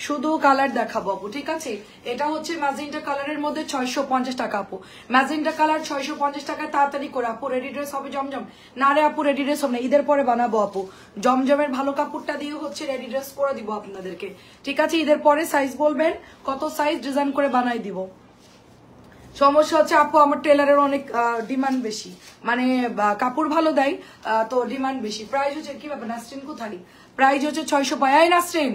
শুধু কালার দেখাবো আপু, ঠিক আছে? এটা হচ্ছে ম্যাজেন্টা কালারের মধ্যে 650 টাকা আপু। ম্যাজেন্টা কালার 650 টাকা, তাড়াতাড়ি করে আপু। রেডি ড্রেস হবে জমজম? না রে আপু, রেডি ড্রেস হবে না, ঈদের পরে বানাবো আপু। জমজমের ভালো কাপড়টা দিয়ে হচ্ছে রেডি ড্রেস করে দিব আপনাদেরকে, ঠিক আছে? ঈদের পরে সাইজ বলবেন, কত সাইজ ডিজাইন করে বানাই দিব। সমস্যা হচ্ছে আপু আমার টেলারের অনেক ডিমান্ড বেশি, মানে কাপড় ভালো দেয় তো ডিমান্ড বেশি। প্রাইস হচ্ছে কি ব্যাপার নাসরিন কোথায়? প্রাইস হচ্ছে 650। নাসরিন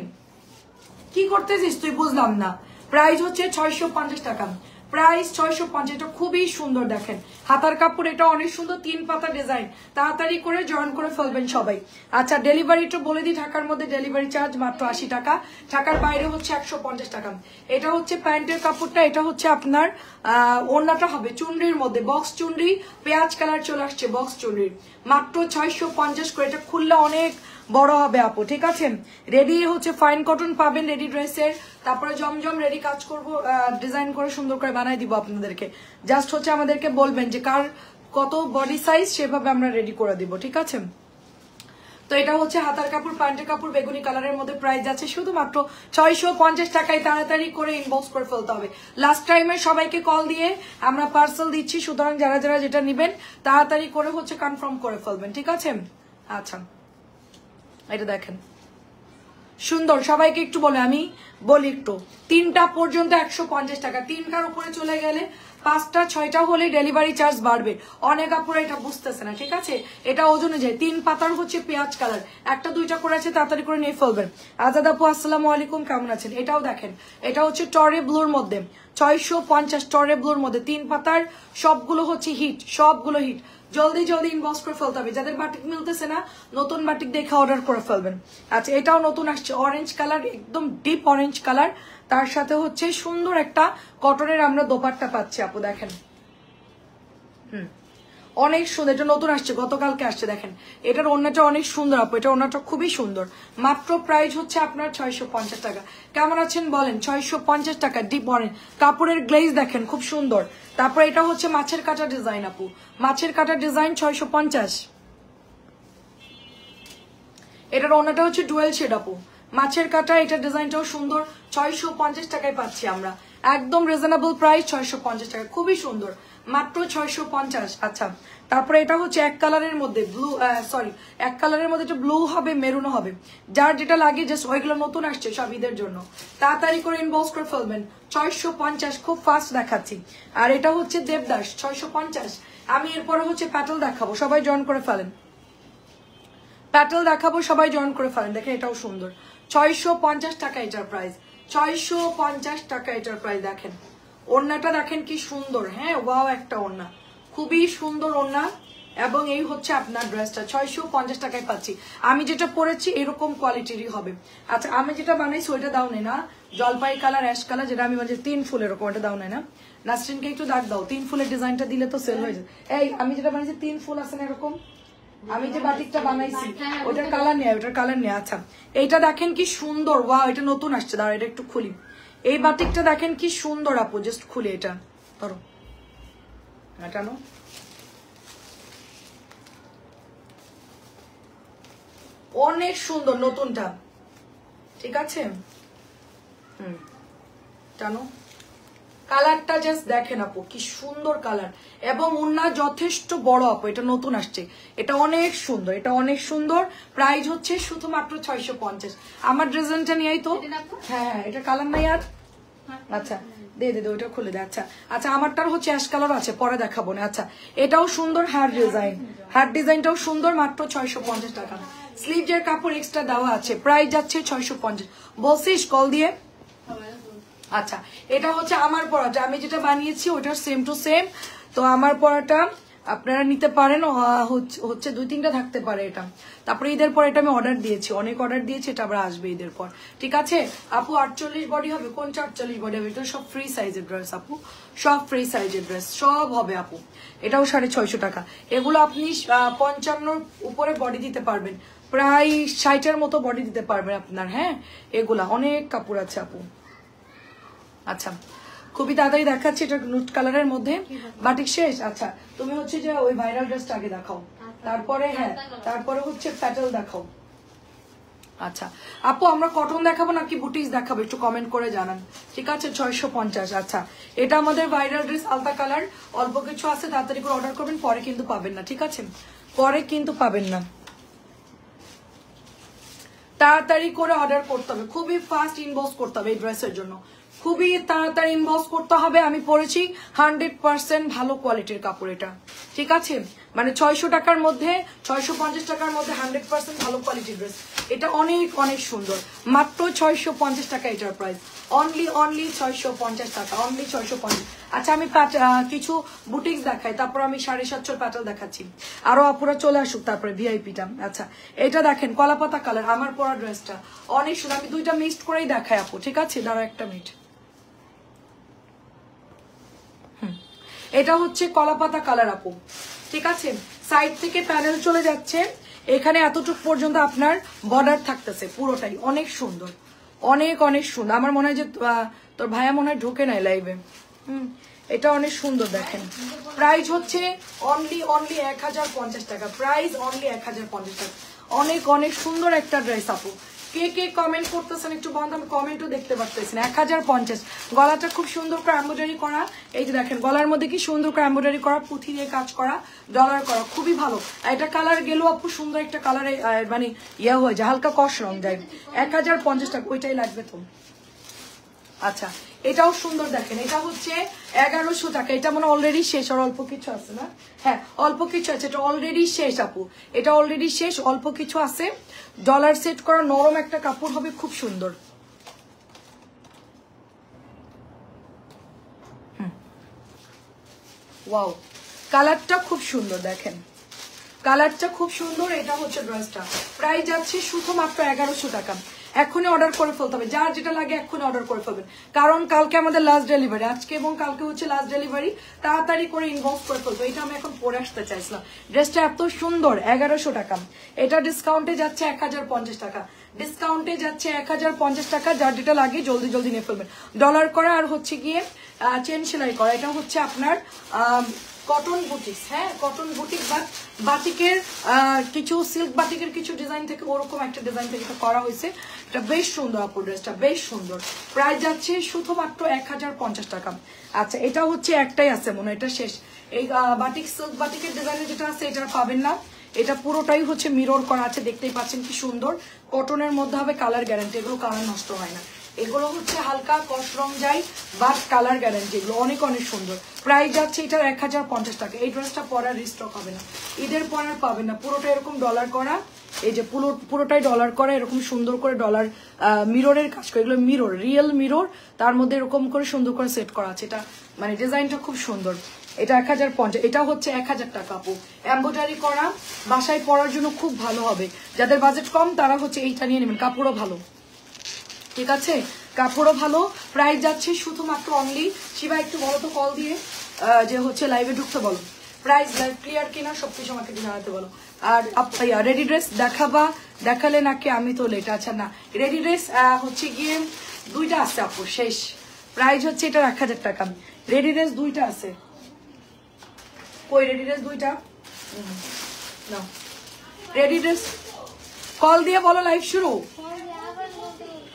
কি করতেছিস তুই? বুঝলাম না। প্রাইস হচ্ছে 650 টাকা, প্রাইস 650। এটা খুবই সুন্দর, দেখেন হাতার কাপড়, এটা অনেক সুন্দর, 3 পাতা ডিজাইন। তাড়াতাড়ি করে জয়েন করে ফেলবেন সবাই। আচ্ছা ডেলিভারিটা বলে দিই, ঢাকার মধ্যে ডেলিভারি চার্জ মাত্র 80 টাকা, ঢাকার বাইরে হচ্ছে 150 টাকা। এটা হচ্ছে প্যান্টের কাপড়টা, এটা হচ্ছে আপনার ওড়নাটা হবে চুনরির মধ্যে, বক্স চুনরি, পেঁয়াজ কালার চলে আসছে বক্স চুনরির, মাত্র 650 করে। এটা খুললে অনেক বড় হবে আপু, ঠিক আছে? রেডি হচ্ছে ফাইন কটন পাবেন রেডি ড্রেসের, তারপরে জমজম রেডি কাজ করব, ডিজাইন করে সুন্দর করে বানাই দিব আপনাদেরকে। জাস্ট হচ্ছে আমাদেরকে বলবেন যে কার কত বডি সাইজ, সেভাবে আমরা রেডি করে দিব, ঠিক আছে? তো এটা হচ্ছে হাতার কাপড়, প্যান্টের কাপড়, বেগুনি কালারের মধ্যে প্রাইস আছে শুধুমাত্র 650 টাকায়। তাড়াতাড়ি করে ইনবক্স করে ফেলতে হবে। লাস্ট টাইমে সবাইকে কল দিয়ে আমরা পার্সেল দিচ্ছি, সুতরাং যারা যারা যেটা নেবেন তাড়াতাড়ি করে হচ্ছে কনফার্ম করে ফেলবেন, ঠিক আছে? আচ্ছা এটা দেখেন সুন্দর, সবাইকে একটু বলে আমি বলি একটু, 3টা পর্যন্ত 150 টাকা, 3টার উপরে চলে গেলে 5টা 6টা হলে ডেলিভারি চার্জ বাড়বে। অনেক আপুরা এটা বুঝতেছে না, ঠিক আছে? এটা ওজনে যায়। 3 পাতার হচ্ছে পেঁয়াজ কালার, 1টা 2টা করে আছে, তাড়াতাড়ি করে নিয়ে ফেলবেন। আজাদ আপু আসসালামু আলাইকুম, কেমন আছেন? এটাও দেখেন, এটা হচ্ছে টরে ব্লুর মধ্যে 650, টরে ব্লুর মধ্যে 3 পাতার, সবগুলো হচ্ছে হিট, সবগুলো হিট। জলদি জলদি ইনবক্স করে ফেলতে হবে। যাদের বাটিক মিলতেছে না, নতুন বাটিক দেখে অর্ডার করে ফেলবেন। আচ্ছা এটাও নতুন আসছে, অরেঞ্জ কালার, একদম ডিপ অরেঞ্জ কালার, তার সাথে হচ্ছে সুন্দর একটা কটনের আমরা দোপাট্টা পাচ্ছি আপু, দেখেন অনেক সুন্দর। এটা নতুন আসছে, গতকালকে আসছে, দেখেন এটার ওড়নাটা অনেক সুন্দর আপু, এটা ওড়নাটা খুবই সুন্দর। মাত্র প্রাইস হচ্ছে আপনার 650 টাকা। কেমন আছেন বলেন? 650 টাকা, ডিপ অরেঞ্জ কাপড়ের গ্লেজ দেখেন খুব সুন্দর। তারপর এটা হচ্ছে মাছের কাটা ডিজাইন আপু, মাছের কাটা ডিজাইন 650। এটার ওড়নাটা হচ্ছে ডুয়েল শেড আপু, মাছের কাটা, এটা ডিজাইনটাও সুন্দর। 650 টাকায় পাচ্ছি আমরা, একদম রিজনেবল প্রাইস, 650 টাকা, খুবই সুন্দর, মাত্র 650। আচ্ছা তারপরে এটা হচ্ছে এক কালারের মধ্যে ব্লু, সরি এক কালারের মধ্যে এটা ব্লু হবে, মেরুনও হবে, যার যেটা লাগে জাস্ট ওইগুলো নতুন আসছে সব ঈদের জন্য, তাড়াতাড়ি করে ইনবক্স করে ফেলবেন। 650, খুব ফাস্ট দেখাচ্ছি। আর এটা হচ্ছে দেবদাস 650। আমি এরপরে হচ্ছে প্যাটেল দেখাবো, সবাই জয়েন করে ফেলেন। প্যাটেল দেখাবো, সবাই জয়েন করে ফেলেন। দেখেন এটাও সুন্দর, 650 টাকা এটার প্রাইস, 650 টাকা এটার প্রাইস। দেখেন ওড়নাটা দেখেন কি সুন্দর, হ্যাঁ ওয়াও একটা ওড়না, খুবই সুন্দর ওড়না। এবং এই হচ্ছে আপনার ড্রেসটা 650 টাকায় পাচ্ছি। আমি যেটা পরেছি এরকম কোয়ালিটিরই হবে। আচ্ছা আমি যেটা বানাইছি ওইটা দাও না, জলপাই কালার, অ্যাশ কালার, যেটা আমি মানে 3 ফুল এরকম, ওটা দাও না। নাসরিনকে একটু দাগ দাও, 3 ফুলের ডিজাইনটা দিলে তো সেল হয়ে যায়। এই আমি যেটা বানাইছি 3 ফুল আছে না এরকম, আমি যে বাটিকটা বানাইছি ওটার কালার নেই, ওটার কালার নেই। আচ্ছা এইটা দেখেন কি সুন্দর, ওয়াও এটা নতুন আসছে, দাঁড়া এটা একটু খুলি। এই বাটিকটা দেখেন কি সুন্দর আপু, জাস্ট খুলি এটা, ধরো এটা নো, অনেক সুন্দর নতুনটা, ঠিক আছে? জানো কালারটা জাস্ট দেখেন আপু কি সুন্দর কালার, এবং ওড়না যথেষ্ট বড় আপু, এটা নতুন আসছে, এটা অনেক সুন্দর, এটা অনেক সুন্দর। প্রাইস হচ্ছে শুধুমাত্র 650। আমার ডিজাইনটা নিয়েই তো, হ্যাঁ এটা কালার নাই আর, আচ্ছা দে দে ওইটা খুলে দে। আচ্ছা আচ্ছা আমারটার হচ্ছে অ্যাশ কালার আছে, পরে দেখাবো না। আচ্ছা এটাও সুন্দর, হার্ড ডিজাইন, হার্ড ডিজাইনটাও সুন্দর, মাত্র 650 টাকা। স্লিভের কাপড় এক্সট্রা দেওয়া আছে, প্রাইস যাচ্ছে 650। বলছিস কল দিয়ে। আচ্ছা এটা হচ্ছে আমার পরাটা, আমি যেটা বানিয়েছি ওটার সেম টু সেম। তো আমার পরাটা আপনারা নিতে পারেন, হচ্ছে 2-3টা থাকতে পারে এটা। তারপরে ঈদের পর এটা আমি অর্ডার দিয়েছি, অনেক অর্ডার দিয়েছি, এটা আবার আসবে ঈদের পর, ঠিক আছে আপু? 48 বডি হবে, কোন 48 বডি হবে? এটা সব ফ্রি সাইজের ড্রেস আপু, সব ফ্রি সাইজের ড্রেস সব হবে আপু। এটাও 650 টাকা। এগুলো আপনি 55 উপরে বডি দিতে পারবেন, প্রায় 60-এর মতো বডি দিতে পারবেন আপনার। হ্যাঁ এগুলা অনেক কাপড় আছে আপু। আচ্ছা খুবই তাড়াতাড়ি দেখাচ্ছি, এটা নুট কালারের মধ্যে বাটিক শেষ। আচ্ছা তুমি হচ্ছে যে ওই ভাইরাল ড্রেসটা আগে দেখাও, তারপরে হ্যাঁ তারপরে হচ্ছে প্যাটেল দেখাও। আচ্ছা আপু আমরা কটন দেখাবো নাকি বুটিক্স দেখাবো একটু কমেন্ট করে জানান, ঠিক আছে? 650। আচ্ছা এটা আমাদের ভাইরাল ড্রেস, আলতা কালার, অল্প কিছু আছে, তাড়াতাড়ি করে অর্ডার করবেন, পরে কিন্তু পাবেন না, ঠিক আছে? পরে কিন্তু পাবেন না, তাড়াতাড়ি করে অর্ডার করতে হবে, খুবই ফাস্ট ইনবক্স করতে হবে এই ড্রেসের জন্য, খুবই তাড়াতাড়ি ইনবক্স করতে হবে। আমি পরেছি 100% ভালো কোয়ালিটির কাপড় এটা, ঠিক আছে? মানে 600 টাকার মধ্যে, 650 টাকার মধ্যে 100% ভালো কোয়ালিটির ড্রেস। এটা অনেক অনেক সুন্দর, মাত্র 650 টাকা এটার প্রাইস, অনলি 650 টাকা, অনলি 650। আচ্ছা আমি কিছু বুটিক্স দেখাই, তারপর আমি 750 প্যাটাল দেখাচ্ছি, আরো আপুরা চলে আসুক তারপরে ভিআইপিটা। আচ্ছা এটা দেখেন কলাপাতা কালার, আমার পরা ড্রেসটা অনেক সুন্দর, আমি দুইটা মিক্সড করেই দেখাই আপু, ঠিক আছে? দাঁড়া একটা মিনিট। এটা হচ্ছে কলাপাতা কালার আপু, ঠিক আছে? সাইড থেকে প্যানেল চলে যাচ্ছে, এখানে এতটুকু পর্যন্ত আপনার বর্ডার থাকতেছে, পুরোটাই অনেক সুন্দর, অনেক অনেক সুন্দর। আমার মনে হয় যে তোর ভাইয়া মনে হয় ঢোকে নাই লাইভে। এটা অনেক সুন্দর, দেখেন প্রাইস হচ্ছে অনলি 1050 টাকা, প্রাইস অনলি 1050 টাকা, অনেক অনেক সুন্দর একটা ড্রেস আপু। কে কে কমেন্ট করতেছেন একটু বন্ধ, আমি কমেন্টও দেখতে পারতেছি না। 1050, গলাটা খুব সুন্দর করে এমব্রয়ডারি করা, এই যে দেখেন গলার মধ্যে কি সুন্দর করে এমব্রয়ডারি করা, পুঁথি দিয়ে কাজ করা, ডলার করা, খুবই ভালো। এটা কালার গেল আপু, সুন্দর একটা কালারে মানে ইয়ে হয়ে যায়, হালকা কষ রং যায়। 1050 টাকা, ওইটাই লাগবে তো। আচ্ছা এটাও সুন্দর, দেখেন এটা হচ্ছে 1100 টাকা, এটা মানে অলরেডি শেষ, আর অল্প কিছু আছে না? হ্যাঁ অল্প কিছু আছে, এটা অলরেডি শেষ আপু, এটা অলরেডি শেষ, অল্প কিছু আছে। ডলার সেট করা নরম একটা কাপড় হবে, খুব সুন্দর। ওয়াও কালারটা খুব সুন্দর, দেখেন কালারটা খুব সুন্দর। এটা হচ্ছে ড্রেসটা, প্রাইস যাচ্ছে শুধুমাত্র 1100 টাকা। এখনই অর্ডার করে ফেলতে হবে, যার যেটা লাগে এখনই অর্ডার করে ফেলবেন, কারণ কালকে আমাদের লাস্ট ডেলিভারি, আজকে এবং কালকে হচ্ছে লাস্ট ডেলিভারি, তাড়াতাড়ি করে ইনবক্স করে ফেলবো। এটা আমি এখন পরে আসতে চাইছিলাম, ড্রেসটা এত সুন্দর, 1100 টাকা। এটা ডিসকাউন্টে যাচ্ছে 1050 টাকা, ডিসকাউন্টে যাচ্ছে 1050 টাকা। যার যেটা লাগে জলদি জলদি নিয়ে ফেলবেন। ডলার করা আর হচ্ছে গিয়ে চেন সেলাই করা, এটা হচ্ছে আপনার কটন বুটিক্স, হ্যাঁ কটন বুটিক, বা বাটিকের কিছু সিল্ক বাটিকের কিছু ডিজাইন থেকে ওরকম একটা ডিজাইন থেকে এটা করা হয়েছে। এটা বেশ সুন্দর আপু, ড্রেসটা বেশ সুন্দর, প্রাইস যাচ্ছে শুধুমাত্র 1050 টাকা। আচ্ছা এটা হচ্ছে একটাই আছে মনে হয়, এটা শেষ। এই বাটিক সিল্ক বাটিকের ডিজাইনের যেটা আছে এটা পাবেন না, এটা পুরোটাই হচ্ছে মিরর করা আছে, দেখতেই পাচ্ছেন কি সুন্দর। কটনের মধ্যে হবে, কালার গ্যারান্টি, এগুলো কালার নষ্ট হয় না, এগুলো হচ্ছে হালকা কস রং যায়, বাট কালার গ্যারান্টি, এগুলো অনেক অনেক সুন্দর। প্রাইস যাচ্ছে এটার 1050 টাকা। এই ড্রেসটা পরার রিস্টক হবে না, ঈদের পরার পাবেন না, পুরোটা এরকম ডলার করা, এই যে পুরোটাই ডলার করা, এরকম সুন্দর করে ডলার মিররের কাজ করে, এগুলো মিরর, রিয়েল মিরর, তার মধ্যে এরকম করে সুন্দর করে সেট করা আছে। এটা মানে ডিজাইনটা খুব সুন্দর। এটা 1050, এটা হচ্ছে 1000 টাকা আপু, এমব্রয়ডারি করা, বাসায় পরার জন্য খুব ভালো হবে। যাদের বাজেট কম তারা হচ্ছে এইটা নিয়ে নেবেন, কাপড়ও ভালো, ঠিক আছে? কাপড়ও ভালো। প্রাইস যাচ্ছে শুধুমাত্র অনলি, শিবা একটু বলো তো কল দিয়ে যে হচ্ছে লাইভে ঢুকতে বলো, প্রাইস লাইভ ক্লিয়ার কিনা সবকিছু আমাকে জানাতে বলো। আর রেডি ড্রেস দেখালে নাকি আমি তো লেট? আচ্ছা না, রেডি ড্রেস হচ্ছে গিয়ে দুইটা আছে আপু, শেষ। প্রাইস হচ্ছে এটা 1000 টাকা, রেডি ড্রেস দুইটা আছে। কই রেডি ড্রেস দুইটা? না রেডি ড্রেস কল দিয়ে বলো লাইভ শুরু।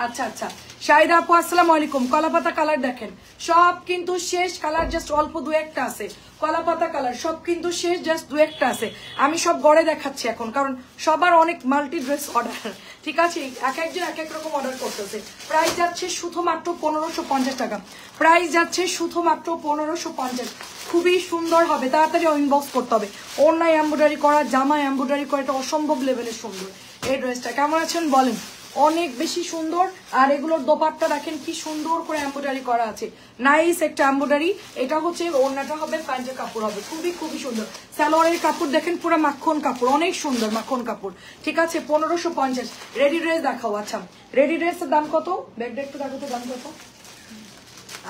আচ্ছা আচ্ছা শাহিদা আপু আসসালামু আলাইকুম। কলাপাতা কালার দেখেন, সব কিন্তু শেষ, কালার জাস্ট অল্প দু একটা আছে। কলাপাতা কালার সব কিন্তু শেষ, জাস্ট দু একটা আছে। আমি সব গড়ে দেখাচ্ছি এখন, কারণ সবার অনেক মাল্টি ড্রেস অর্ডার, ঠিক আছে? এক একজন এক এক রকম অর্ডার করতেছে। প্রাইস যাচ্ছে শুধুমাত্র 1550 টাকা, প্রাইস যাচ্ছে শুধুমাত্র 1550। খুবই সুন্দর হবে, তাড়াতাড়ি ইনবক্স করতে হবে। ওড়নায় এমব্রয়ডারি করা, জামায় এমব্রয়ডারি করা, এটা অসম্ভব লেভেলের সুন্দর। এই ড্রেসটা কেমন আছেন বলেন? অনেক বেশি সুন্দর। আর এগুলোর দোপাট্টা দেখেন কি সুন্দর করে এমব্রয়ডারি করা আছে, নাইস একটা এমব্রয়ডারি। এটা হচ্ছে ওড়নাটা হবে, প্যান্টের কাপড় হবে, খুবই খুবই সুন্দর। সালোয়ারের কাপড় দেখেন পুরো মাখন কাপড়, অনেক সুন্দর মাখন কাপড়, ঠিক আছে? 1550। রেডি ড্রেস দেখাও। আচ্ছা রেডি ড্রেসের দাম কত? ব্যাগটা একটু দেখো তো দাম কত।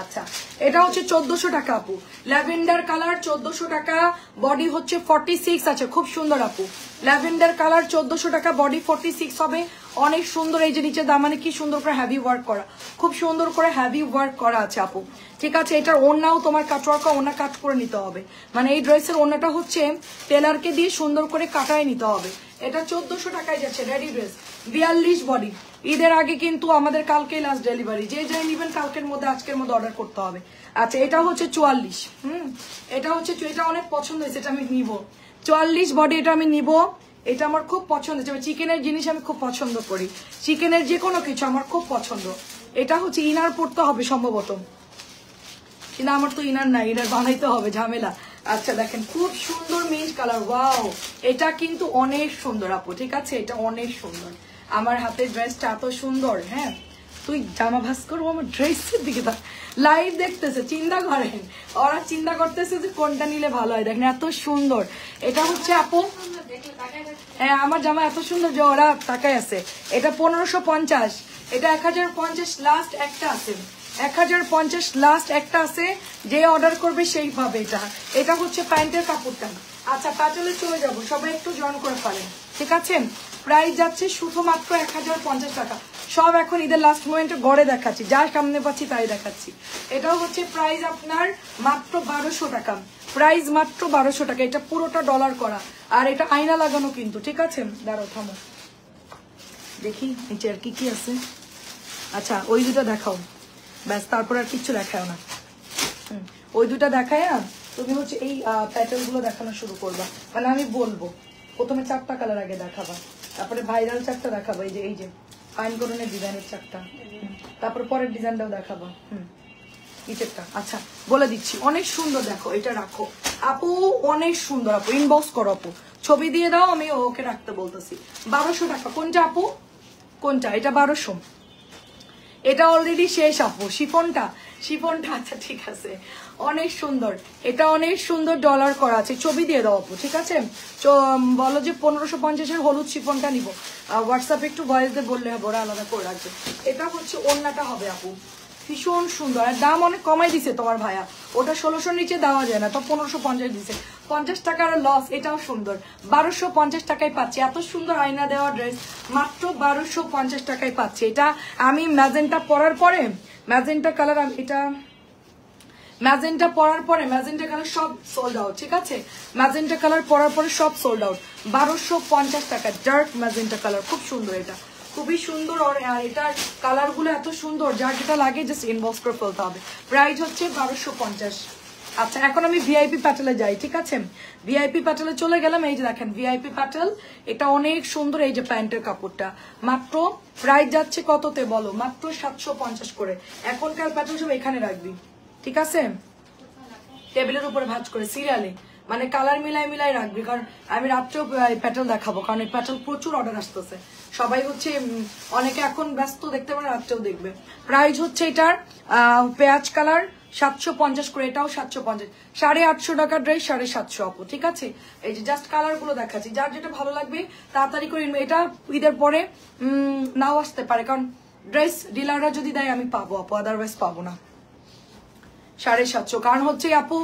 আচ্ছা এটা হচ্ছে 1400 টাকা আপু, ল্যাভেন্ডার কালার 1400 টাকা, বডি হচ্ছে 46 আছে, খুব সুন্দর আপু। ল্যাভেন্ডার কালার 1400 টাকা, বডি 46 হবে, অনেক সুন্দর। এই যে নিচে দামানে কি সুন্দর করে হ্যাভি ওয়ার্ক করা, খুব সুন্দর করে হ্যাভি ওয়ার্ক করা আছে আপু, ঠিক আছে? এটার ওড়নাও তোমার কাটওয়ার্ক, ওড়না কাট করে নিতে হবে, মানে এই ড্রেসের ওড়নাটা হচ্ছে টেলারকে দিয়ে সুন্দর করে কাটায় নিতে হবে, এটা 1400 টাকায় যাচ্ছে রেডি ড্রেস 42 বডি। ঈদের আগে কিন্তু আমাদের কালকেই লাস্ট ডেলিভারি, যে যাই নিবেন কালকের মধ্যে আজকের মধ্যে অর্ডার করতে হবে। আচ্ছা এটা হচ্ছে 44, এটা হচ্ছে, এটা অনেক পছন্দ হয়েছে, এটা আমি নিব 44 বডি, এটা আমি নিব, এটা আমার খুব পছন্দ হয়েছে। চিকেনের জিনিস আমি খুব পছন্দ করি, চিকেনের যে কোনো কিছু আমার খুব পছন্দ। এটা হচ্ছে ইনার পড়তে হবে সম্ভবত, কিন্তু আমার তো ইনার নাই, ইনার বানাইতে হবে, ঝামেলা। আচ্ছা দেখেন খুব সুন্দর মিন্ট কালার, ওয়াও এটা কিন্তু অনেক সুন্দর আপু, ঠিক আছে এটা অনেক সুন্দর। আমার হাতের ড্রেসটা এত সুন্দর, হ্যাঁ তুই জামা ভাস করবো আমার ড্রেসের দিকে লাইভ দেখতেছে, চিন্তা করেন ওরা চিন্তা করতেছে যে কোনটা নিলে ভালো হয়। দেখেন এত সুন্দর, এটা হচ্ছে আপু, হ্যাঁ আমার জামা এত সুন্দর যে ওরা তাকায় আছে। এটা 1550, এটা 1050 লাস্ট একটা আছে, 1050 লাস্ট একটা আছে, যে অর্ডার করবে সেই পাবে। এটা এটা হচ্ছে প্যান্টের কাপড়টা। আচ্ছা প্যাটেলে চলে যাব, সবাই একটু জয়েন করে পারেন, ঠিক আছে। প্রাইস যাচ্ছে শুধুমাত্র 1050 টাকা। সব এখন ঈদের লাস্ট মোমেন্টে গড়ে দেখাচ্ছি, যা সামনে পাচ্ছি তাই দেখাচ্ছি। এটাও হচ্ছে প্রাইস আপনার মাত্র 1200 টাকা, প্রাইস মাত্র 1200 টাকা। এটা পুরোটা ডলার করা, আর এটা আয়না লাগানো কিন্তু, ঠিক আছে। দাঁড়াও থামো দেখি নিচে আর কি কি আছে। আচ্ছা ওই দুটো দেখাও, ব্যাস তারপর আর কিচ্ছু দেখাও না। ওই দুটা দেখায় না, তুমি হচ্ছে এই প্যাটার্ন গুলো দেখানো শুরু করবা, মানে আমি বলবো প্রথমে 4টা কালার আগে দেখাবা, তারপরে ভাইরাল 4টা দেখাবা, এই যে ফাইন করনের ডিজাইনের 4টা, তারপর পরের ডিজাইনটাও দেখাবা, নিচেরটা। আচ্ছা বলে দিচ্ছি, অনেক সুন্দর, দেখো এটা রাখো আপু, অনেক সুন্দর আপু, ইনবক্স করো আপু, ছবি দিয়ে দাও, আমি ওকে রাখতে বলতেছি। 1200 টাকা। কোনটা আপু, কোনটা? এটা 1200, এটা অলরেডি শেষ আপু। শিফনটা, শিফনটা আচ্ছা ঠিক আছে, অনেক সুন্দর, এটা অনেক সুন্দর ডলার করা আছে, ছবি দিয়ে দাও আপু, ঠিক আছে। বলো যে 1550-এর হলুদ শিফনটা নিব, হোয়াটসঅ্যাপে একটু ভয়েস দিয়ে বললে হবে, ওরা আলাদা করে রাখবে। এটা হচ্ছে ওড়নাটা হবে আপু, ভীষণ সুন্দর, আর দাম অনেক কমাই দিছে তোমার ভাইয়া, ওটা 1600-র নিচে দেওয়া যায় না, তো 1550 দিছে, 50 টাকার লস। এটাও সুন্দর, 1250 টাকায় পাচ্ছি, এত সুন্দর আয়না দেওয়া ড্রেস মাত্র 1250 টাকায় পাচ্ছি। এটা আমি ম্যাজেন্টা পরার পরে, ম্যাজেন্টা কালার, এটা ম্যাজেন্টা পরার পরে, ম্যাজেন্টা কালার সব সোল্ড আউট, ঠিক আছে, ম্যাজেন্টা কালার পরার পরে সব সোল্ড আউট। 1250 টাকা, ডার্ক ম্যাজেন্টা কালার, খুব সুন্দর, এটা খুবই সুন্দর। আর এটার কালার গুলো এত সুন্দর, যার যেটা লাগে জাস্ট ইনবক্স করে ফেলতে হবে। প্রাইস হচ্ছে 1250। আচ্ছা এখন আমি ভিআইপি প্যাটেলে যাই, ঠিক আছে, ভিআইপি প্যাটেলে চলে গেলাম। এই যে দেখেন ভিআইপি প্যাটেল, এটা অনেক সুন্দর। এই যে প্যান্টের কাপড়টা মাত্র, প্রাইস যাচ্ছে কততে বলো, মাত্র 750 করে। এখনকার প্যাটেল সব এখানে রাখবি, ঠিক আছে, টেবিলের উপরে ভাঁজ করে সিরিয়ালে, মানে কালার মিলাই মিলাই রাখবি, কারণ আমি রাত্রেও প্যাটেল দেখাবো, কারণ এই প্যাটেল প্রচুর অর্ডার আসতেছে, সবাই হচ্ছে অনেকে এখন ব্যস্ত, দেখতে পারে রাত্রেও দেখবে। প্রাইস হচ্ছে এটার পেঁয়াজ কালার 750 করে, এটাও 750, 850 টাকা ড্রেস 750 আপু, ঠিক আছে। এই যে জাস্ট কালার গুলো দেখাচ্ছি, যার যেটা ভালো লাগবে তাড়াতাড়ি করে। এটা ঈদের পরে নাও আসতে পারে, কারণ ড্রেস ডিলাররা যদি দেয় আমি পাবো আপু, আদারওয়াইজ পাবো না। 750, কারণ হচ্ছে আপু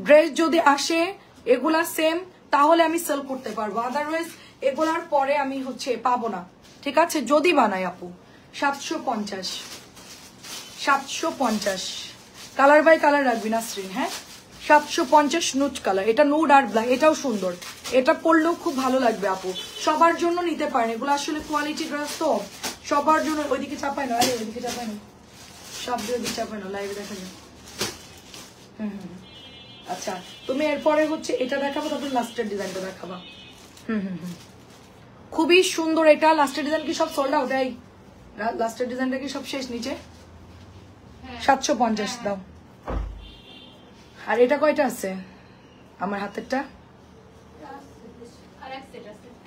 ড্রেস যদি আসে এগুলা সেম, তাহলে আমি সেল করতে পারবো, আদারওয়াইজ এগুলার পরে আমি হচ্ছে পাবো না, ঠিক আছে, যদি বানাই আপু। 750, 750 কালার বাই কালার রাখবি না স্ক্রিন, হ্যাঁ 750 নুড কালার, এটা নুড আর ব্ল্যাক, এটাও সুন্দর, এটা পরলেও খুব ভালো লাগবে আপু, সবার জন্য নিতে পারেন, এগুলো আসলে কোয়ালিটি ড্রেস তো সবার জন্য। ওইদিকে চাপাই না, আরে ওইদিকে চাপাই না, সব দিকে চাপাই না, লাইভে দেখা যায়। আচ্ছা তুমি এরপরে হচ্ছে এটা দেখাবো, তারপর লাস্টের ডিজাইনটা দেখাবা। খুবই সুন্দর, এটা লাস্টের ডিজাইন কি সব সোল্ড আউট? এই লাস্টের ডিজাইনটা কি সব শেষ নিচে? 750 দাও। আর এটা কয়টা আছে আমার হাতেরটা?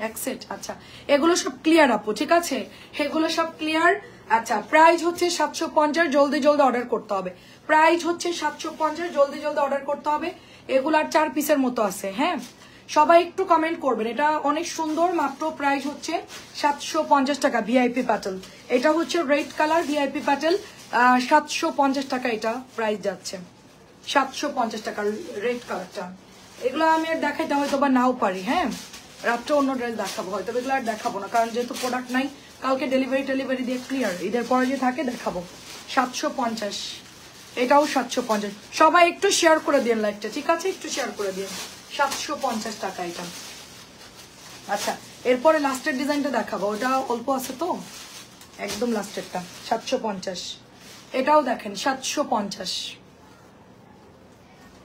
এক সেট। আচ্ছা এগুলো সব ক্লিয়ার আপু, ঠিক আছে, এগুলো সব ক্লিয়ার। আচ্ছা প্রাইস হচ্ছে 750, জলদি জলদি অর্ডার করতে হবে। প্রাইস হচ্ছে 750, জলদি জলদি অর্ডার করতে হবে। এগুলো আর 4 পিসের মতো আছে, হ্যাঁ সবাই একটু কমেন্ট করবেন। এটা অনেক সুন্দর, মাত্র প্রাইস হচ্ছে 750 টাকা। ভিআইপি প্যাটেল, এটা হচ্ছে রেড কালার ভিআইপি প্যাটেল, 750 টাকা এটা প্রাইস যাচ্ছে, 750 টাকা রেড কালারটা। এগুলো আমি আর দেখাইতে হয়তো বা নাও পারি, হ্যাঁ রাত্রে অন্য ড্রেস দেখাবো, হয়তো এগুলো আর দেখাবো না, কারণ যেহেতু প্রোডাক্ট নাই, কালকে ডেলিভারি দিয়ে ক্লিয়ার, ঈদের পরে যে থাকে দেখাবো। 750, এটাও 750। সবাই একটু শেয়ার করে দিন লাইভটা, ঠিক আছে, একটু শেয়ার করে দিন। 750 টাকা এটা। আচ্ছা এরপরে লাস্টের ডিজাইনটা দেখাবো, ওটা অল্প আছে তো, একদম লাস্টেরটা 750। এটাও দেখেন 750,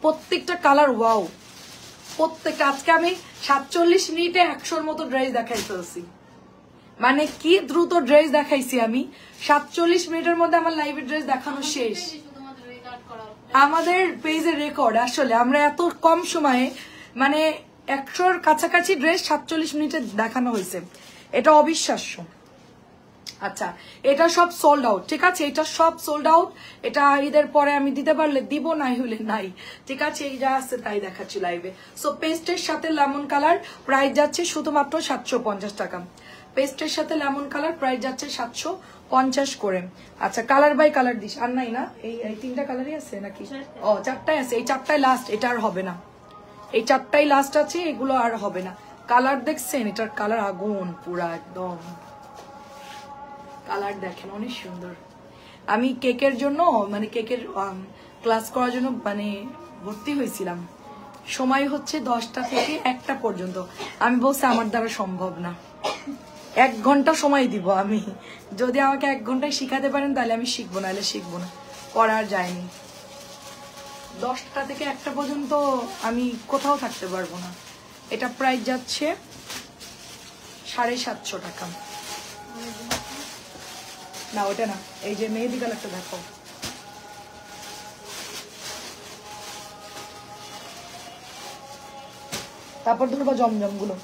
প্রত্যেকটা কালার ওয়াও, প্রত্যেকটা। আজকে আমি 47 মিনিটে 100-র মতো ড্রেস দেখাই ফেলছি, মানে কি দ্রুত ড্রেস দেখাইছি আমি। 47 মিনিটের মধ্যে আমার লাইভের ড্রেস দেখানো শেষ। আমাদের পেজের রেকর্ড, আসলে আমরা এত কম সময়ে মানে 100-র কাছাকাছি ড্রেস 47 মিনিটে দেখানো হয়েছে, এটা অবিশ্বাস্য। আচ্ছা, এটা সব সোল্ড আউট, ঠিক আছে, এটা সব সোল্ড আউট। এটা ঈদের পরে আমি দিতে পারলে দিব, নাই হইলে নাই, ঠিক আছে। এই যা আছে তাই দেখাচ্ছি লাইভে। সো পেস্টের সাথে লেমন কালার প্রাইস যাচ্ছে শুধুমাত্র 750 টাকা। পেস্টের সাথে লেমন কালার প্রাইস যাচ্ছে 750 করে। আচ্ছা, কালার বাই কালার দিস, আর নাই না? এই 3টা কালারই আছে নাকি? ও 4টাই আছে, এই 4টাই লাস্ট, এটা আর হবে না, এই 4টাই লাস্ট আছে, এগুলো আর হবে না। কালার দেখছেন, এটার কালার আগুন পুরা একদম, কালার দেখেন অনেক সুন্দর। আমি কেকের জন্য মানে কেকের ক্লাস করার জন্য মানে ভর্তি হয়েছিলাম, সময় হচ্ছে 10টা থেকে 1টা পর্যন্ত। আমি বলছি আমার দ্বারা সম্ভব না, 1 ঘন্টা সময় দিব আমি, যদি আমাকে 1 ঘন্টায় শিখাতে পারেন তাহলে আমি শিখবো, নাহলে শিখবো না, করার যায়নি। 10টা থেকে 1টা পর্যন্ত আমি কোথাও থাকতে পারবো না। এটা প্রাইস যাচ্ছে 750 টাকা। না ওটা না, এই যে মেহেদি কালারটা দেখো, তারপর ধরবো জমজম গুলো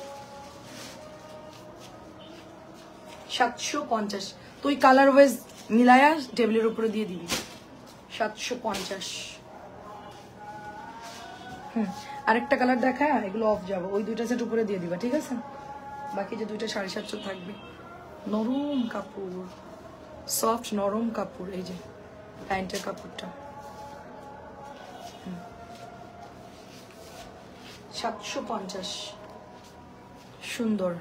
750। তুই কালার ওয়াইজ মিলায়া টেবিলের উপরে দিয়ে দিবি 750। আরেকটা কালার দেখা, এগুলো অফ যাবো, ওই 2টা সেট উপরে দিয়ে দিবা, ঠিক আছে। বাকি যে 2টা 750 থাকবে। নরম কাপড়, সফট নরম কাপড়, এই যে প্যান্টের কাপড়টা 750, সুন্দর।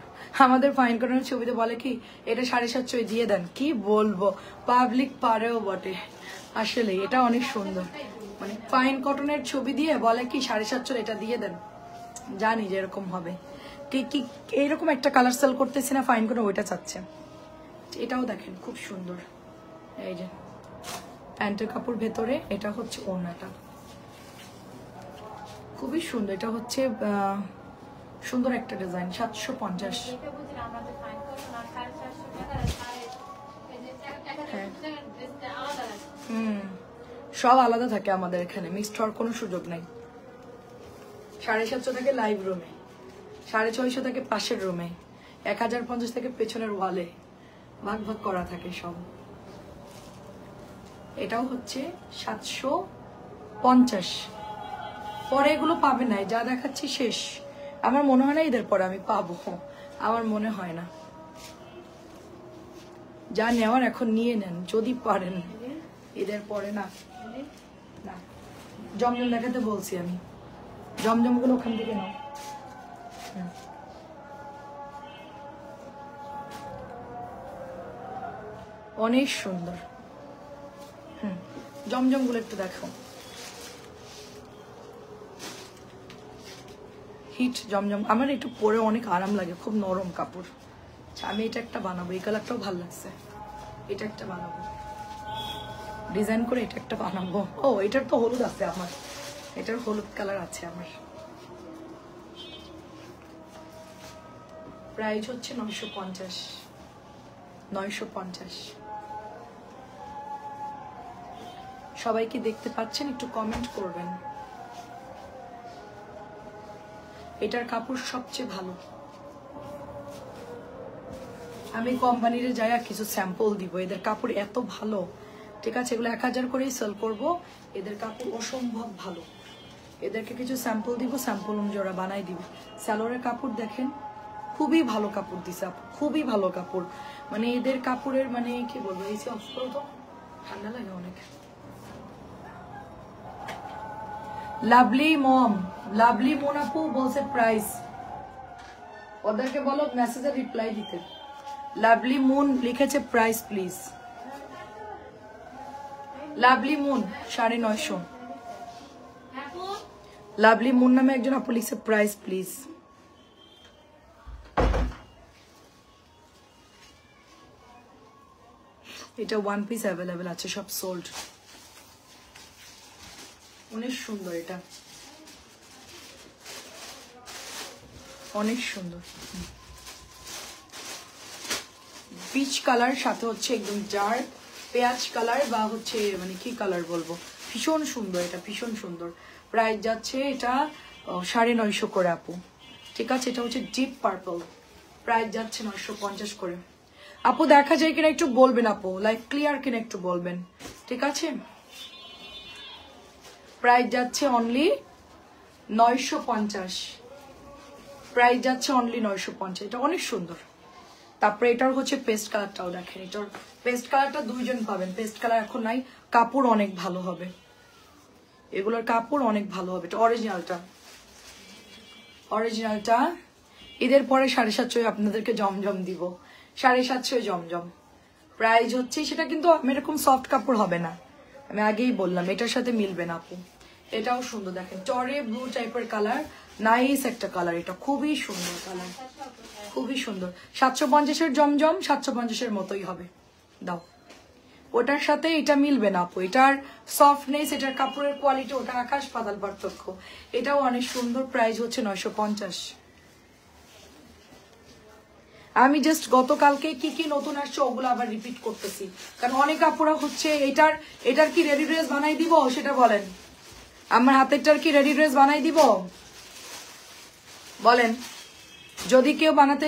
আমাদের ফাইন কটনের ছবিতে বলে কি এটা 750 দিয়ে দেন, কি বলবো, পাবলিক পারেও বটে, আসলে এটা অনেক সুন্দর। মানে ফাইন কটনের ছবি দিয়ে বলে কি 750 এটা দিয়ে দেন, জানি যে এরকম হবে। কি কি এইরকম একটা কালার সেল করতেছি না ফাইন কটন, ওইটা চাচ্ছে। এটাও দেখেন খুব সুন্দর, এই যে প্যান্টের কাপড় ভেতরে, এটা হচ্ছে ওড়নাটা, খুবই সুন্দর। এটা হচ্ছে সুন্দর একটা ডিজাইন, 750। সব আলাদা থাকে আমাদের এখানে, মিক্সড হওয়ার কোনো সুযোগ নাই। 750 থাকে লাইভ রুমে, 650 থাকে পাশের রুমে, 1050 থেকে পেছনের ওয়ালে, ভাগ ভাগ করা থাকে সব। এটাও হচ্ছে 750। পরে এগুলো পাবে না, যা দেখাচ্ছি শেষ। আমার মনে হয় না ঈদের পরে আমি পাবো, আমার মনে হয় না। যা নেওয়ার এখন নিয়ে নেন যদি পারেন, ঈদের পরে না। না জমজম দেখাতে বলছি আমি, জমজম গুলো ওখান থেকে নাও। অনেক সুন্দর। জমজম গুলো একটু দেখো, হিট জমজম। আমার একটু পরে অনেক আরাম লাগে, খুব নরম কাপড়। আমি এটা একটা বানাবো, এই কালারটাও ভালো লাগছে, এটা একটা বানাবো ডিজাইন করে, এটা একটা বানাবো। ও এটার তো হলুদ আছে আমার, এটার হলুদ কালার আছে আমার। প্রাইস হচ্ছে 950। 950। সবাই কি দেখতে পাচ্ছেন? একটু কমেন্ট করবেন। এটার কাপড় সবচেয়ে ভালো। আমি কোম্পানির যাই কিছু স্যাম্পল দিব, এদের কাপড় এত ভালো, ঠিক আছে। এগুলো 1000 করেই সেল করব, এদের কাপড় অসম্ভব ভালো। এদেরকে কিছু স্যাম্পল দিব, স্যাম্পল অনুযায়ী ওরা বানাই দিবে। স্যালোরের কাপড় দেখেন, খুবই ভালো কাপড় দিছে, খুবই ভালো কাপড়। মানে এদের কাপড়ের মানে কি বলবো, এই যে অফ করো তো, ঠান্ডা লাগে অনেক। লাভলি মম, লাভলি মন আপু বলছে প্রাইস, ওদেরকে বলো মেসেজে রিপ্লাই দিতে। লাভলি মুন লিখেছে price please. Lovely moon 950। Lovely moon নামে একজন আপু লিখছে প্রাইস প্লিজ। এটা 1 পিস অ্যাভেলেবেল আছে, সব সোল্ড। অনেক সুন্দর, এটা অনেক সুন্দর। পিচ কালার সাথে হচ্ছে একদম ডার্ক পেঁয়াজ কালার বা হচ্ছে মানে কি কালার বলবো, ভীষণ সুন্দর, এটা ভীষণ সুন্দর। প্রাইস যাচ্ছে এটা 950 করে আপু, ঠিক আছে। এটা হচ্ছে ডিপ পার্পল, প্রাইস যাচ্ছে 950 করে। আপু দেখা যায় কিনা একটু বলবেন, আপু লাইক ক্লিয়ার কিনা একটু বলবেন, ঠিক আছে। প্রাইস যাচ্ছে অনলি 950, প্রাইস যাচ্ছে অনলি 950। এটা অনেক সুন্দর। তারপরে এটার হচ্ছে পেস্ট কালারটাও দেখেন, এটার পেস্ট কালারটা দুইজন পাবেন, পেস্ট কালার এখন নাই, কাপড় অনেক ভালো হবে, এগুলোর কাপড় অনেক ভালো হবে। এটা অরিজিনালটা ঈদের পরে 750 আপনাদেরকে জমজম দিব, 750 জমজম। প্রাইস হচ্ছে সেটা, কিন্তু এরকম সফট কাপড় হবে না, আমি আগেই বললাম, এটার সাথে মিলবে না আপু। এটাও সুন্দর দেখেন, টরে ব্লু টাইপের কালার, নাইস একটা কালার, এটা খুবই সুন্দর কালার, খুবই সুন্দর। 750-এর জমজম 750-এর মতোই হবে, দাও। ওটার সাথে এটা মিলবে না আপু, এটার সফটনেস, এটার কাপড়ের কোয়ালিটি, ওটা আকাশ পাতাল পার্থক্য। এটাও অনেক সুন্দর, প্রাইস হচ্ছে 950। আমি জাস্ট গতকালকে কি কি নতুন আসছে ওগুলো আবার রিপিট করতেছি, কারণ অনেক আপুরা হচ্ছে এটার কি রেডি ড্রেস বানাই দিব, সেটা বলেন। আমার হাতেরটার কি রেডি ড্রেস বানাই দিব বলেন? যদি কেউ বানাতে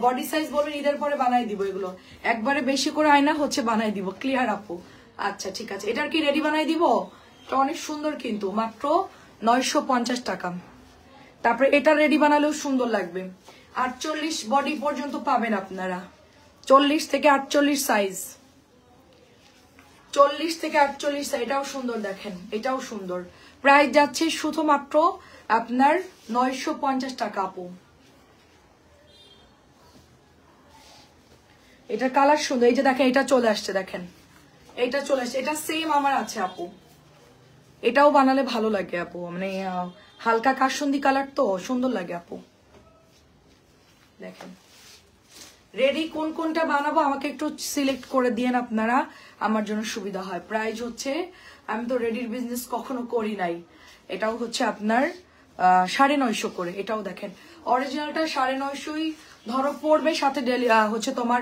বডি সাইজ বলবেন, ঈদের পরে বানাই দিব, এগুলো একবারে বেশি করে আয়না হচ্ছে বানাই দিব, ক্লিয়ার আপু? আচ্ছা ঠিক আছে, এটার কি রেডি বানাই দিব? এটা অনেক সুন্দর, কিন্তু মাত্র 950 টাকা। তারপরে এটা রেডি বানালেও সুন্দর লাগবে, 48 বডি পর্যন্ত পাবেন আপনারা, 40 থেকে 48 সাইজ, 40 থেকে 48 সাইজ। এটাও সুন্দর দেখেন, এটাও সুন্দর। প্রাইস যাচ্ছে শুধুমাত্র আপনার 950 টাকা আপু। এটা কালার সুন্দর, এই যে দেখেন এটা চলে আসছে, দেখেন এটা চলে আসছে, এটা সেম আমার আছে আপু। এটাও বানালে ভালো লাগে আপু, মানে হালকা কাসুন্দি কালার তো সুন্দর লাগে আপু। দেখেন রেডি কোন কোনটা বানাবো আমাকে একটু সিলেক্ট করে দিয়েন আপনারা, আমার জন্য সুবিধা হয়। প্রাইস হচ্ছে, আমি তো রেডির বিজনেস কখনো করি নাই, এটাও হচ্ছে আপনার 950 করে। এটাও দেখেন অরিজিনালটা 950 ধরো পড়বে, সাথে হচ্ছে তোমার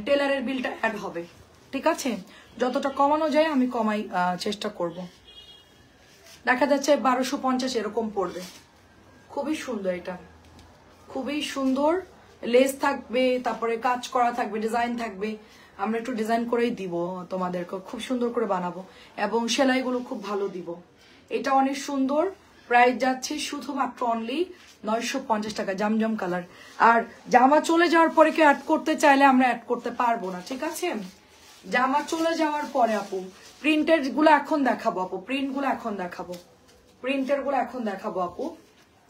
টেলারের বিলটা অ্যাড হবে, ঠিক আছে। যতটা কমানো যায় আমি কমাই চেষ্টা করব। দেখা যাচ্ছে 1250 এরকম পড়বে। খুবই সুন্দর, এটা খুবই সুন্দর, লেস থাকবে, তারপরে কাজ করা থাকবে, ডিজাইন থাকবে। আমরা একটু ডিজাইন করেই দিব তোমাদেরকে, খুব সুন্দর করে বানাবো এবং সেলাইগুলো খুব ভালো দিব। এটা অনেক সুন্দর, প্রাইস যাচ্ছে শুধুমাত্র অনলি 950 টাকা, জামজম কালার। আর জামা চলে যাওয়ার পরে কেউ অ্যাড করতে চাইলে আমরা অ্যাড করতে পারবো না, ঠিক আছে। জামা চলে যাওয়ার পরে আপু প্রিন্টের গুলো এখন দেখাবো আপু, প্রিন্টের গুলো এখন দেখাবো আপু।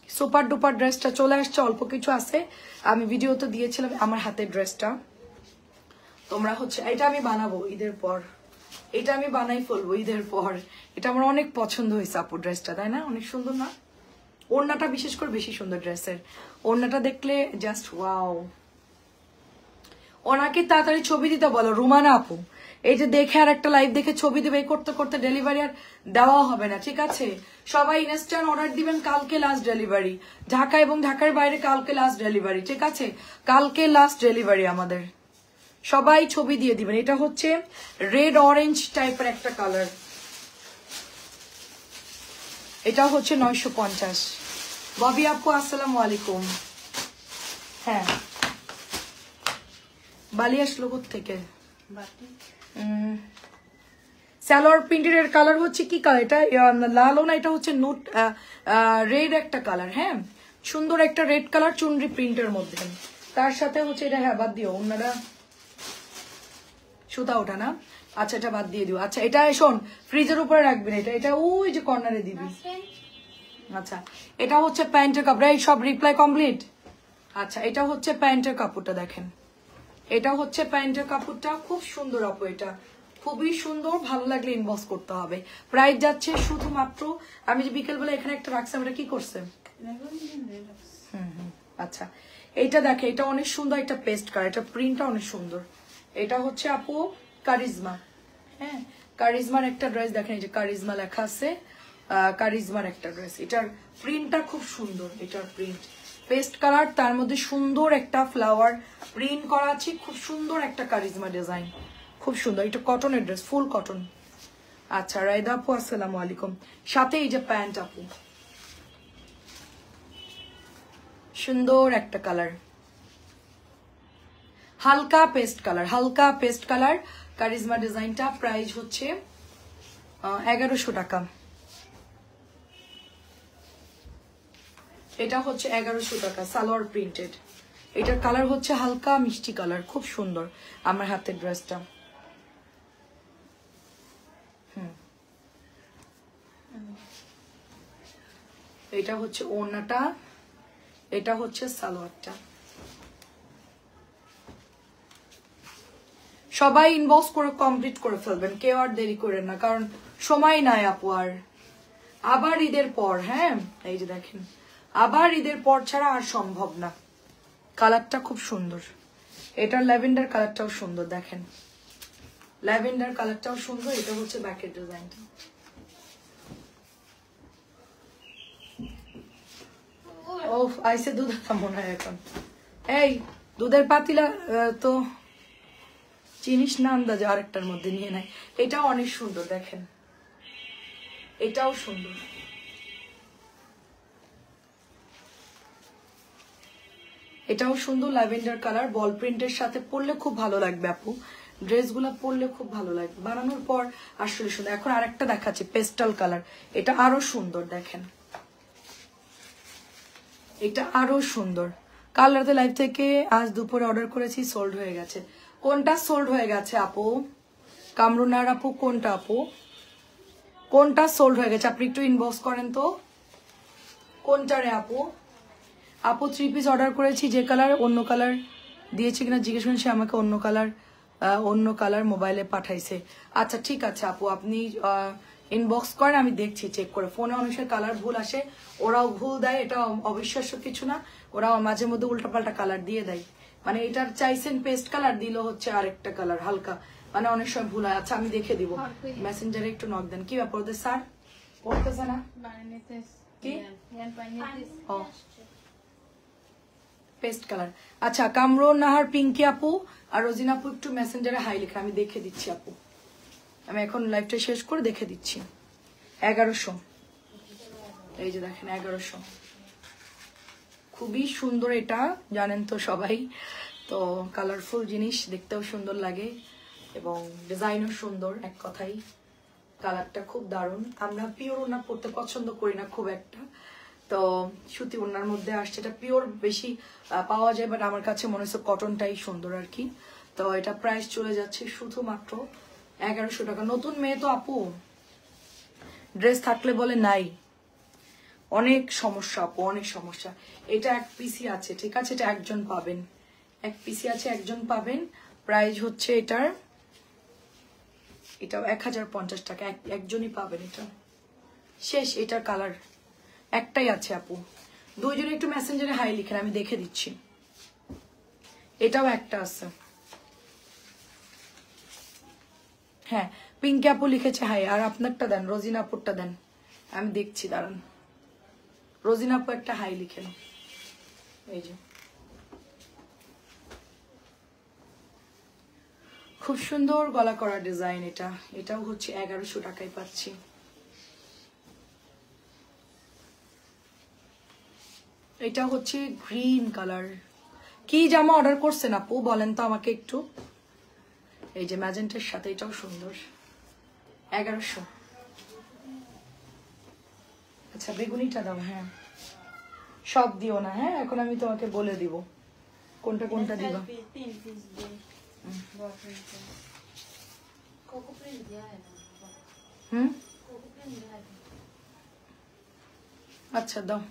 সুপার ডুপার ড্রেসটা চলে আসছে, অল্প কিছু আছে, আমি ভিডিওতে দিয়েছিলাম আমার হাতের ড্রেসটা। তোমরা হচ্ছে এটা আমি বানাবো ঈদের পর, এটা আমি বানাই ফেলবো ঈদের পর। এটা আমার অনেক পছন্দ হয়েছে আপু ড্রেসটা, তাই না? অনেক সুন্দর না? ওড়নাটা বিশেষ করে বেশি সুন্দর ড্রেসের, ওড়নাটা দেখলে জাস্ট ওয়াও। ওনাকে তাড়াতাড়ি ছবি দিতে বলো রুমানা আপু, এই যে দেখে আর একটা লাইভ দেখে ছবি দেবে, করতে করতে ডেলিভারি আর দেওয়া হবে না, ঠিক আছে। সবাই ইনস্ট্যান্ট অর্ডার দিবেন, কালকে লাস্ট ডেলিভারি, ঢাকা এবং ঢাকার বাইরে কালকে লাস্ট ডেলিভারি, ঠিক আছে। কালকে লাস্ট ডেলিভারি আমাদের, সবাই ছবি দিয়ে দিবেন। এটা হচ্ছে রেড অরেঞ্জ টাইপের একটা কালার, এটা হচ্ছে 950। ববি আপু আসসালামু আলাইকুম। হ্যাঁ, বালি আসলো থেকে সালোয়ার প্রিন্টের কালার হচ্ছে কি কালার, এটা লালও না, এটা হচ্ছে নুট রেড একটা কালার। হ্যাঁ, সুন্দর একটা রেড কালার চুনরি প্রিন্টের মধ্যে, তার সাথে হচ্ছে এটা, হ্যাঁ বাদ দিও, ওনারা সুতা ওঠা না, আচ্ছা এটা বাদ দিয়ে দিও। আচ্ছা এটা শোন, ফ্রিজের উপরে রাখবেন, এটা এটা ওই যে কর্নারে দিবি। আচ্ছা এটা হচ্ছে প্যান্টের কাপড়, এই সব রিপ্লাই কমপ্লিট। আচ্ছা এটা হচ্ছে প্যান্টের কাপড়টা, দেখেন এটা হচ্ছে প্যান্টের কাপড়টা, খুব সুন্দর আপু, এটা খুবই সুন্দর, ভালো লাগলে ইনবক্স করতে হবে। প্রাইস যাচ্ছে শুধুমাত্র, আমি যে বিকেলবেলা এখানে একটা রাখছি, এটা কি করছে? আচ্ছা এইটা দেখে, এটা অনেক সুন্দর একটা পেস্ট কালার, এটা প্রিন্টটা অনেক সুন্দর। এটা হচ্ছে আপু কারিজমা, হ্যাঁ কারিজমার একটা ড্রেস দেখেন, এই যে কারিজমা লেখা আছে, কারিজমার একটা ড্রেস। এটার প্রিন্টটা খুব সুন্দর, এটার প্রিন্ট পেস্ট কালার, তার মধ্যে সুন্দর একটা ফ্লাওয়ার প্রিন্ট করা আছে, খুব সুন্দর একটা কারিজমা ডিজাইন, খুব সুন্দর। এটা কটনের ড্রেস, ফুল কটন। আচ্ছা রায়দা আপু আসসালামু আলাইকুম। সাথে এই যে প্যান্ট আপু, সুন্দর একটা কালার, হালকা পেস্ট কালার, হালকা পেস্ট কালার কারিজমা ডিজাইনটা। প্রাইস হচ্ছে 1100 টাকা। এটা হচ্ছে 1100 টাকা, সালোয়ার প্রিন্টেড। এটার কালার হচ্ছে হালকা মিষ্টি কালার, খুব সুন্দর আমার হাতের ড্রেসটা। এটা হচ্ছে ওড়নাটা, এটা হচ্ছে সালোয়ারটা। সবাই ইনবক্স করে কমপ্লিট করে ফেলবেন, কেউ আর দেরি করেন না, কারণ সময় নাই আপু আর। আবার ঈদের পর, হ্যাঁ এই যে দেখেন, আবার ঈদের পর ছাড়া আর সম্ভব না। কালারটা খুব সুন্দর, এটার ল্যাভেন্ডার কালারটাও সুন্দর, দেখেন ল্যাভেন্ডার কালারটাও সুন্দর। এটা হচ্ছে ব্যাকের ডিজাইনটা। ও আইসে দুধ মনে হয় এখন। এই দুধের পাতিলা তো চিনিস না, আন্দাজে আরেকটার মধ্যে নিয়ে নেয়। এটাও অনেক সুন্দর, দেখেন এটাও সুন্দর। এটাও সুন্দর ল্যাভেন্ডার কালার, বল প্রিন্টের সাথে পরলে খুব ভালো লাগবে আপু, ড্রেসগুলো পরলে খুব ভালো লাগবে, বানানোর পর আসলে সুন্দর। এখন আরেকটা দেখাচ্ছি পেস্টাল কালার, এটা আরো সুন্দর, দেখেন এটা আরো সুন্দর। কাল রাতে লাইভ থেকে আজ দুপুরে অর্ডার করেছি, সোল্ড হয়ে গেছে। কোনটা সোল্ড হয়ে গেছে আপু? কামরুনার আপু কোনটা আপু? কোনটা সোল্ড হয়ে গেছে? আপনি একটু ইনবক্স করেন তো কোনটা রে আপু। আপু 3 পিস অর্ডার করেছি, যে কালার অন্য কালার দিয়েছে কিনা জিজ্ঞেস করেন, সে আমাকে অন্য কালার মোবাইলে পাঠাইছে। আচ্ছা ঠিক আছে আপু, আপনি ইনবক্স করেন, আমি দেখছি চেক করে। ফোনে অনেকের কালার ভুল আসে, ওরাও ভুল দেয়, এটা অবিশ্বাস্য কিছু না, ওরাও মাঝে মধ্যে উল্টাপাল্টা কালার দিয়ে দেয়। মানে এটার চাইছেন পেস্ট কালার, দিল হচ্ছে আরেকটা কালার হালকা, মানে অনেক সময় ভুল হয়। আচ্ছা আমি দেখে দিব, মেসেঞ্জারে একটু নক দেন। কি ব্যাপার ওদের স্যার পড়তেছে না কি? ও পেস্ট কালার। আচ্ছা কামরুন নাহার পিঙ্কি আপু আর রোজিনা আপু একটু মেসেঞ্জারে হাই লেখা, আমি দেখে দিচ্ছি আপু, আমি এখন লাইভটা শেষ করে দেখে দিচ্ছি। 1100, এই যে দেখেন 1100, খুবই সুন্দর। এটা জানেন তো সবাই, তো কালারফুল জিনিস দেখতেও সুন্দর লাগে এবং ডিজাইনও সুন্দর। এক কথাই কালারটা খুব দারুণ। আমরা পিওর ওড়না পরতে পছন্দ করি না খুব একটা, তো সুতি ওড়নার মধ্যে আসছে, এটা পিওর বেশি পাওয়া যায়, বাট আমার কাছে মনে হচ্ছে কটনটাই সুন্দর আর কি। তো এটা প্রাইস চলে যাচ্ছে শুধুমাত্র 1100 টাকা। নতুন মেয়ে তো আপু, ড্রেস থাকলে বলে নাই, অনেক সমস্যা আপু, অনেক সমস্যা। এটা এক পিসি আছে, ঠিক আছে, এটা একজন পাবেন, এক পিসি আছে একজন পাবেন। প্রাইস হচ্ছে এটাও 1050 টাকা, একজনই পাবেন। এটা শেষ, এটার কালার একটাই আছে আপু, দুইজনে একটু মেসেঞ্জারে হাই লিখেন, আমি দেখে দিচ্ছি। এটাও একটা আছে, হ্যাঁ পিঙ্কি আপু লিখেছে হাই। আর আপনারটা দেন, রোজিনা আপুরটা দেন, আমি দেখছি দাঁড়ান। রোজিনা আপু একটা হাই লিখেন, এই যে খুব সুন্দর গলা করা ডিজাইন। এটাও হচ্ছে 1100 টাকায় পাচ্ছি। এটা হচ্ছে গ্রিন কালার। কি জামা অর্ডার করছেন আপু বলেন তো আমাকে একটু। এই যে ম্যাজেন্টার সাথে, এটাও সুন্দর, 1100। আচ্ছা বেগুনিটা দাও, হ্যাঁ সব দিও না, হ্যাঁ এখন আমি তোমাকে বলে দিব কোনটা কোনটা দিবা। আচ্ছা দাও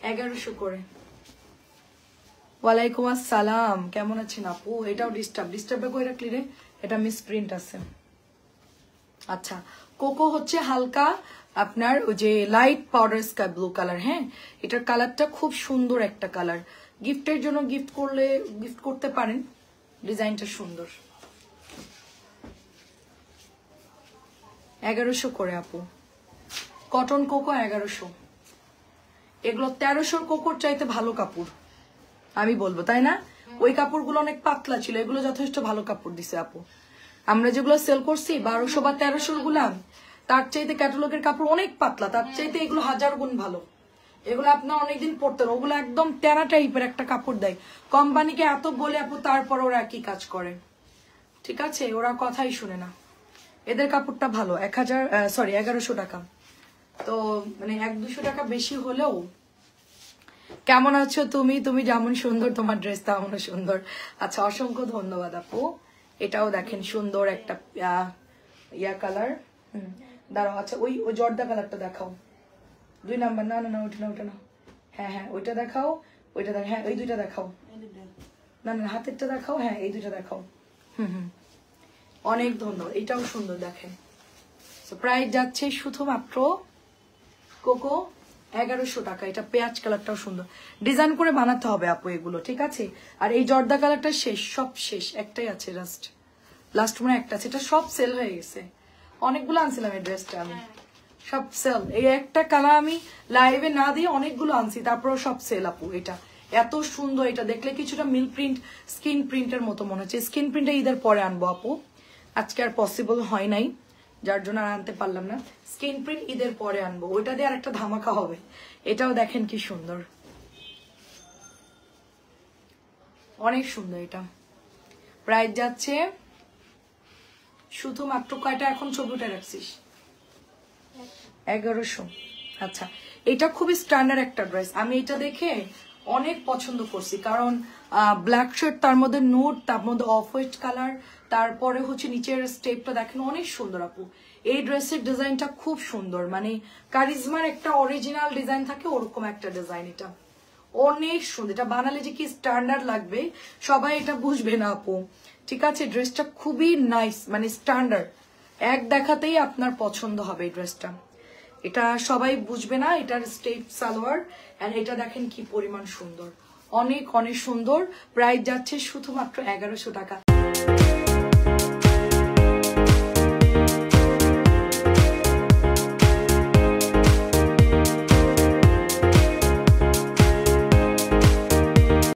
1100 করে। ওয়ালাইকুম আসসালাম, কেমন আছেন আপু? এটাও ডিস্টার্বে করে রাখলি রে, এটা মিস প্রিন্ট আছে। আচ্ছা কোকো হচ্ছে হালকা আপনার ওই যে light powder sky blue colour, হ্যাঁ এটার কালারটা খুব সুন্দর একটা কালার। গিফটের জন্য গিফট করতে পারেন, ডিজাইনটা সুন্দর। 1100 করে আপু। Cotton cocoa 1100। এগুলো 1300 কোকোর চাইতে ভালো কাপড় আমি বলবো, তাই না? ওই কাপড়গুলো অনেক পাতলা ছিল, এগুলো যথেষ্ট ভালো কাপড় দিছে আপু। আমরা যেগুলো সেল করছি 1200 বা 1300 গুলা, তার চাইতে ক্যাটালগের কাপড় অনেক পাতলা, তার চাইতে এগুলো 1000 গুণ ভালো। এগুলো আপনার অনেকদিন পরতেন, ওগুলো একদম টেরা টাইপের একটা কাপড় দেয়। কোম্পানিকে এত বলে আপু তারপর ওরা একই কাজ করে, ঠিক আছে? ওরা কথাই শুনে না। এদের কাপড়টা ভালো। 1100 টাকা। তো মানে 100-200 টাকা বেশি হলেও। কেমন আছো তুমি? তুমি যেমন সুন্দর তোমার ড্রেস তেমনও সুন্দর। আচ্ছা, অসংখ্য ধন্যবাদ আপু। এটাও দেখেন সুন্দর একটা ইয়া কালার। দাঁড়াও, আচ্ছা ওই জর্দা কালারটা দেখাও। 2 নাম্বার। না না না, ওইটা না, ওইটা না। হ্যাঁ হ্যাঁ, ওইটা দেখাও, ওইটা দেখ। হ্যাঁ, ওই দুইটা দেখাও। না না, হাতেরটা দেখাও। হ্যাঁ, এই দুইটা দেখাও। অনেক ধন্যবাদ। এটাও সুন্দর দেখেন। প্রাইস যাচ্ছে শুধুমাত্র কোকো 1100 টাকা। এটা পেঁয়াজ কালারটাও সুন্দর, ডিজাইন করে বানাতে হবে আপু এগুলো, ঠিক আছে? আর এই জর্দা কালারটা শেষ, সব শেষ, একটাই আছে লাস্ট মনে একটা আছে, এটা সব সেল হয়ে গেছে। অনেকগুলো আনছিলাম এই ড্রেসটা আমি, সব সেল। এই একটা কালার আমি লাইভে না দিয়ে অনেকগুলো আনছি, তারপরও সব সেল আপু। এটা এত সুন্দর, এটা দেখলে কিছুটা মিল প্রিন্ট, স্কিন প্রিন্টের মতো মনে হচ্ছে। স্কিন প্রিন্টটা ঈদের পরে আনবো আপু, আজকে আর পসিবল হয় নাই, যার জন্য আর আনতে পারলাম না। স্কিন প্রিন্ট ঈদের পরে আনবো, ওইটা দিয়ে আর একটা ধামাকা হবে। এটাও দেখেন কি সুন্দর, অনেক সুন্দর। এটা প্রাইস যাচ্ছে শুধুমাত্র কয়টা? এখন ছবিটা রাখছিস 1100। আচ্ছা, এটা খুবই স্ট্যান্ডার্ড একটা ড্রেস। আমি এটা দেখে অনেক পছন্দ করছি, কারণ ব্ল্যাক শার্ট, তার মধ্যে নুড, তার মধ্যে অফ হোয়াইট কালার, তারপরে হচ্ছে নিচের স্টেপটা দেখেন অনেক সুন্দর আপু। এই ড্রেসের ডিজাইনটা খুব সুন্দর, মানে কারিজমার একটা অরিজিনাল ডিজাইন থাকে ওরকম একটা ডিজাইন। এটা অনেক সুন্দর, এটা বানালে যে কি স্ট্যান্ডার্ড লাগবে সবাই এটা বুঝবে না আপু, ঠিক আছে? ড্রেসটা খুবই নাইস, মানে স্ট্যান্ডার্ড, এক দেখাতেই আপনার পছন্দ হবে এই ড্রেসটা। এটা সবাই বুঝবে না, এটার স্টেপ সালোয়ার। আর এটা দেখেন কি পরিমাণ সুন্দর, অনেক অনেক সুন্দর। প্রাইস যাচ্ছে শুধুমাত্র 1100 টাকা।